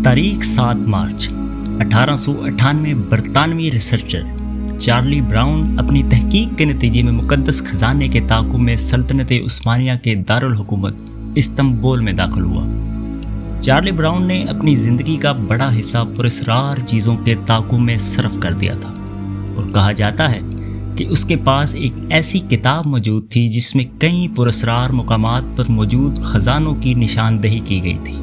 تاریخ 7 مارچ 1898 برطانوی researcher Charlie brown اپنی تحقیق کے نتیجے میں مقدس خزانے کے تعاقب میں سلطنت عثمانیہ کے دارالحکومت استنبول میں داخل ہوا۔ چارلی براؤن نے اپنی زندگی کا بڑا حصہ پراسرار چیزوں کے تعاقب میں صرف کر دیا تھا، اور کہا جاتا ہے کہ اس کے پاس ایک ایسی کتاب موجود تھی جس میں کئی پراسرار مقامات پر موجود خزانوں کی نشاندہی کی گئی تھی۔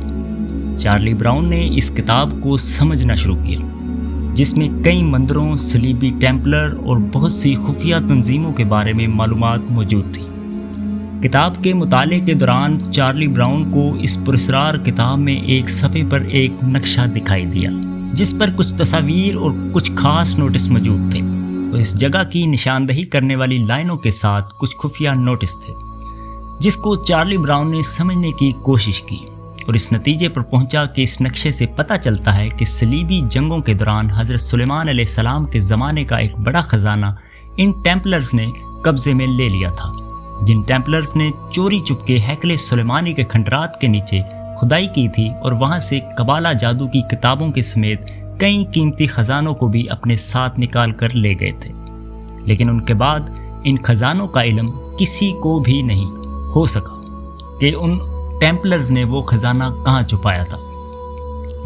چارلی براؤن نے اس کتاب کو سمجھنا شروع کیا، جس میں کئی مندروں، صلیبی ٹیمپلر اور بہت سی خفیہ تنظیموں کے بارے میں معلومات موجود تھیں۔ کتاب کے مطالعے کے دوران چارلی براؤن کو اس پراسرار کتاب میں ایک صفحے پر ایک نقشہ دکھائی دیا، جس پر کچھ تصاویر اور کچھ خاص نوٹس موجود تھے، اور اس جگہ کی نشاندہی کرنے والی لائنوں کے ساتھ کچھ خفیہ نوٹس تھے، جس کو چارلی براؤن نے سمجھنے کی کوشش کی، اور اس نتیجے پر پہنچا کہ اس نقشے سے پتہ چلتا ہے کہ صلیبی جنگوں کے دوران حضرت سلیمان علیہ السلام کے زمانے کا ایک بڑا خزانہ ان ٹیمپلرز نے قبضے میں لے لیا تھا، جن ٹیمپلرز نے چوری چپکے ہیکل سلیمانی کے کھنڈرات کے نیچے کھدائی کی تھی، اور وہاں سے قبالہ جادو کی کتابوں کے سمیت کئی قیمتی خزانوں کو بھی اپنے ساتھ نکال کر لے گئے تھے۔ لیکن ان کے بعد ان خزانوں کا علم کسی کو بھی نہیں ہو سکا کہ ان ٹیمپلرز نے وہ خزانہ کہاں چھپایا تھا۔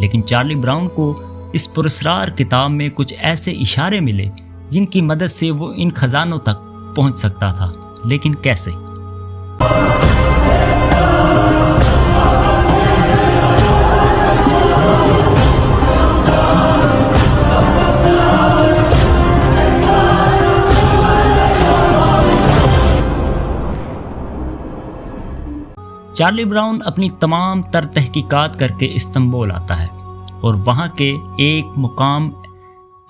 لیکن چارلی براؤن کو اس پراسرار کتاب میں کچھ ایسے اشارے ملے جن کی مدد سے وہ ان خزانوں تک پہنچ سکتا تھا، لیکن کیسے؟ چارلی براؤن اپنی تمام تر تحقیقات کر کے استنبول آتا ہے، اور وہاں کے ایک مقام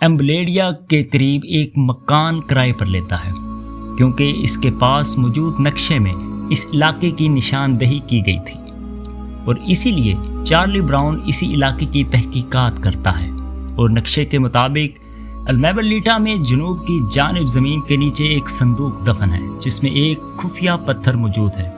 ایمبلیڈیا کے قریب ایک مکان کرائے پر لیتا ہے، کیونکہ اس کے پاس موجود نقشے میں اس علاقے کی نشاندہی کی گئی تھی، اور اسی لیے چارلی براؤن اسی علاقے کی تحقیقات کرتا ہے، اور نقشے کے مطابق المیبلیٹا میں جنوب کی جانب زمین کے نیچے ایک صندوق دفن ہے، جس میں ایک خفیہ پتھر موجود ہے۔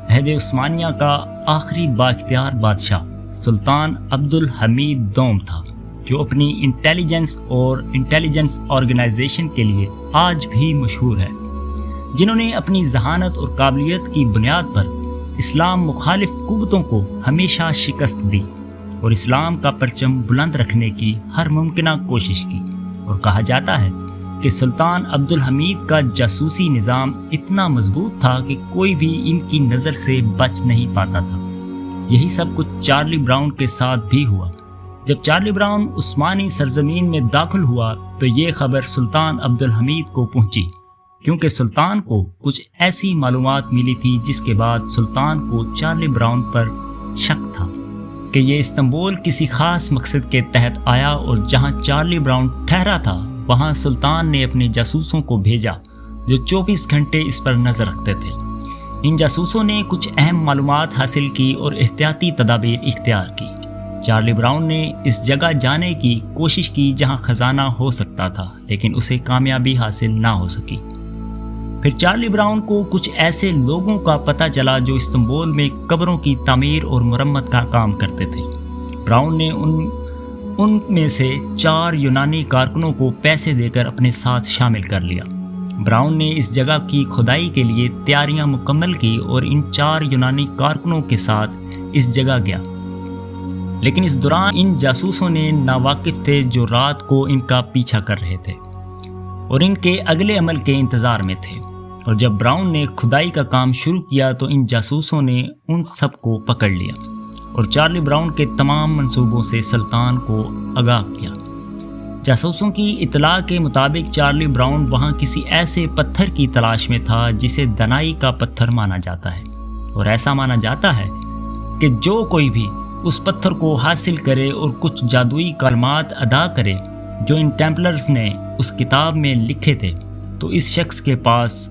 عہد عثمانیہ کا آخری بااختیار بادشاہ سلطان عبد الحمید دوم تھا، جو اپنی انٹیلیجنس آرگنائزیشن کے لیے آج بھی مشہور ہے، جنہوں نے اپنی ذہانت اور قابلیت کی بنیاد پر اسلام مخالف قوتوں کو ہمیشہ شکست دی، اور اسلام کا پرچم بلند رکھنے کی ہر ممکنہ کوشش کی۔ اور کہا جاتا ہے کہ سلطان عبد الحمید کا جاسوسی نظام اتنا مضبوط تھا کہ کوئی بھی ان کی نظر سے بچ نہیں پاتا تھا۔ یہی سب کچھ چارلی براؤن کے ساتھ بھی ہوا۔ جب چارلی براؤن عثمانی سرزمین میں داخل ہوا تو یہ خبر سلطان عبد الحمید کو پہنچی، کیونکہ سلطان کو کچھ ایسی معلومات ملی تھی جس کے بعد سلطان کو چارلی براؤن پر شک تھا کہ یہ استنبول کسی خاص مقصد کے تحت آیا، اور جہاں چارلی براؤن ٹھہرا تھا وہاں سلطان نے اپنے جاسوسوں کو بھیجا جو 24 گھنٹے اس پر نظر رکھتے تھے۔ ان جاسوسوں نے کچھ اہم معلومات حاصل کی اور احتیاطی تدابیر اختیار کی۔ چارلی براؤن نے اس جگہ جانے کی کوشش کی جہاں خزانہ ہو سکتا تھا، لیکن اسے کامیابی حاصل نہ ہو سکی۔ پھر چارلی براؤن کو کچھ ایسے لوگوں کا پتہ چلا جو استنبول میں قبروں کی تعمیر اور مرمت کا کام کرتے تھے۔ براؤن نے ان میں سے 4 یونانی کارکنوں کو پیسے دے کر اپنے ساتھ شامل کر لیا۔ براؤن نے اس جگہ کی کھدائی کے لیے تیاریاں مکمل کی اور ان 4 یونانی کارکنوں کے ساتھ اس جگہ گیا، لیکن اس دوران ان جاسوسوں نے ناواقف تھے جو رات کو ان کا پیچھا کر رہے تھے اور ان کے اگلے عمل کے انتظار میں تھے، اور جب براؤن نے کھدائی کا کام شروع کیا تو ان جاسوسوں نے ان سب کو پکڑ لیا اور چارلی براؤن کے تمام منصوبوں سے سلطان کو آگاہ کیا۔ جاسوسوں کی اطلاع کے مطابق چارلی براؤن وہاں کسی ایسے پتھر کی تلاش میں تھا جسے دنائی کا پتھر مانا جاتا ہے، اور ایسا مانا جاتا ہے کہ جو کوئی بھی اس پتھر کو حاصل کرے اور کچھ جادوئی کلمات ادا کرے جو ان ٹیمپلرز نے اس کتاب میں لکھے تھے، تو اس شخص کے پاس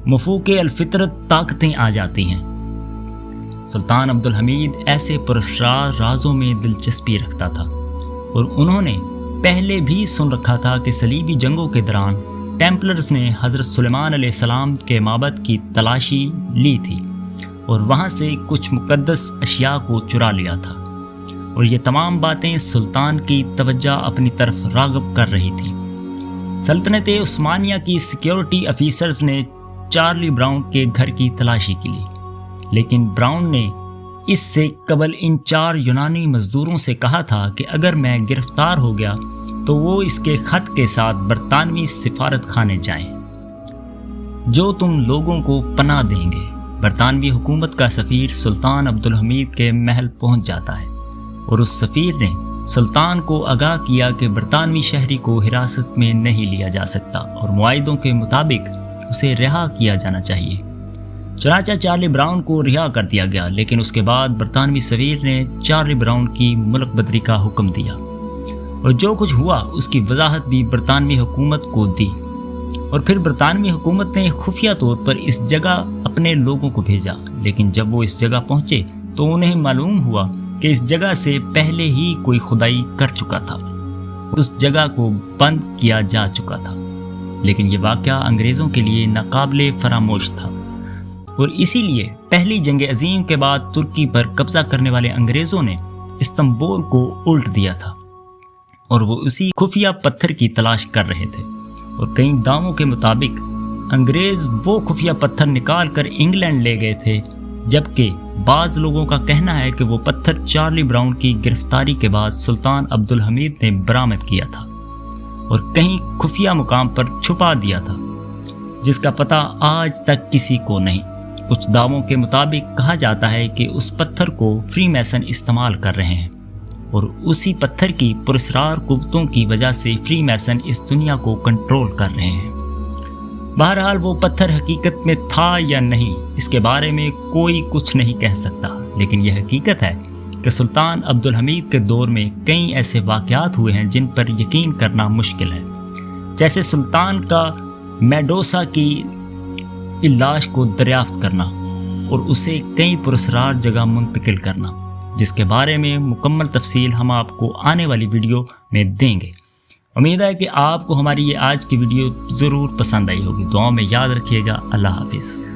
مفوق الفطرت طاقتیں آ جاتی ہیں۔ سلطان عبد الحمید ایسے پراسرار رازوں میں دلچسپی رکھتا تھا، اور انہوں نے پہلے بھی سن رکھا تھا کہ صلیبی جنگوں کے دوران ٹیمپلرز نے حضرت سلیمان علیہ السلام کے معبد کی تلاشی لی تھی اور وہاں سے کچھ مقدس اشیاء کو چرا لیا تھا۔ اور یہ تمام باتیں سلطان کی توجہ اپنی طرف راغب کر رہی تھی۔ سلطنت عثمانیہ کی سیکیورٹی افیسرز نے چارلی براؤن کے گھر کی تلاشی کی لی، لیکن براؤن نے اس سے قبل ان 4 یونانی مزدوروں سے کہا تھا کہ اگر میں گرفتار ہو گیا تو وہ اس کے خط کے ساتھ برطانوی سفارت خانے جائیں جو تم لوگوں کو پناہ دیں گے۔ برطانوی حکومت کا سفیر سلطان عبدالحمید کے محل پہنچ جاتا ہے اور اس سفیر نے سلطان کو آگاہ کیا کہ برطانوی شہری کو حراست میں نہیں لیا جا سکتا اور معاہدوں کے مطابق اسے رہا کیا جانا چاہیے۔ چنانچہ چارلی براؤن کو رہا کر دیا گیا، لیکن اس کے بعد برطانوی سفیر نے چارلی براؤن کی ملک بدری کا حکم دیا اور جو کچھ ہوا اس کی وضاحت بھی برطانوی حکومت کو دی، اور پھر برطانوی حکومت نے خفیہ طور پر اس جگہ اپنے لوگوں کو بھیجا، لیکن جب وہ اس جگہ پہنچے تو انہیں معلوم ہوا کہ اس جگہ سے پہلے ہی کوئی کھدائی کر چکا تھا، اس جگہ کو بند کیا جا چکا تھا۔ لیکن یہ واقعہ انگریزوں کے لیے ناقابل فراموش تھا، اور اسی لیے پہلی جنگ عظیم کے بعد ترکی پر قبضہ کرنے والے انگریزوں نے استنبول کو الٹ دیا تھا، اور وہ اسی خفیہ پتھر کی تلاش کر رہے تھے، اور کئی دعووں کے مطابق انگریز وہ خفیہ پتھر نکال کر انگلینڈ لے گئے تھے، جبکہ بعض لوگوں کا کہنا ہے کہ وہ پتھر چارلی براؤن کی گرفتاری کے بعد سلطان عبدالحمید نے برآمد کیا تھا اور کہیں خفیہ مقام پر چھپا دیا تھا، جس کا پتہ آج تک کسی کو نہیں۔ کچھ دعووں کے مطابق کہا جاتا ہے کہ اس پتھر کو فری میسن استعمال کر رہے ہیں، اور اسی پتھر کی پراسرار قوتوں کی وجہ سے فری میسن اس دنیا کو کنٹرول کر رہے ہیں۔ بہرحال وہ پتھر حقیقت میں تھا یا نہیں، اس کے بارے میں کوئی کچھ نہیں کہہ سکتا، لیکن یہ حقیقت ہے کہ سلطان عبدالحمید کے دور میں کئی ایسے واقعات ہوئے ہیں جن پر یقین کرنا مشکل ہے، جیسے سلطان کا میڈوسا کی لاش کو دریافت کرنا اور اسے کئی پراسرار جگہ منتقل کرنا، جس کے بارے میں مکمل تفصیل ہم آپ کو آنے والی ویڈیو میں دیں گے۔ امید ہے کہ آپ کو ہماری یہ آج کی ویڈیو ضرور پسند آئی ہوگی۔ دعاؤں میں یاد رکھیے گا۔ اللہ حافظ۔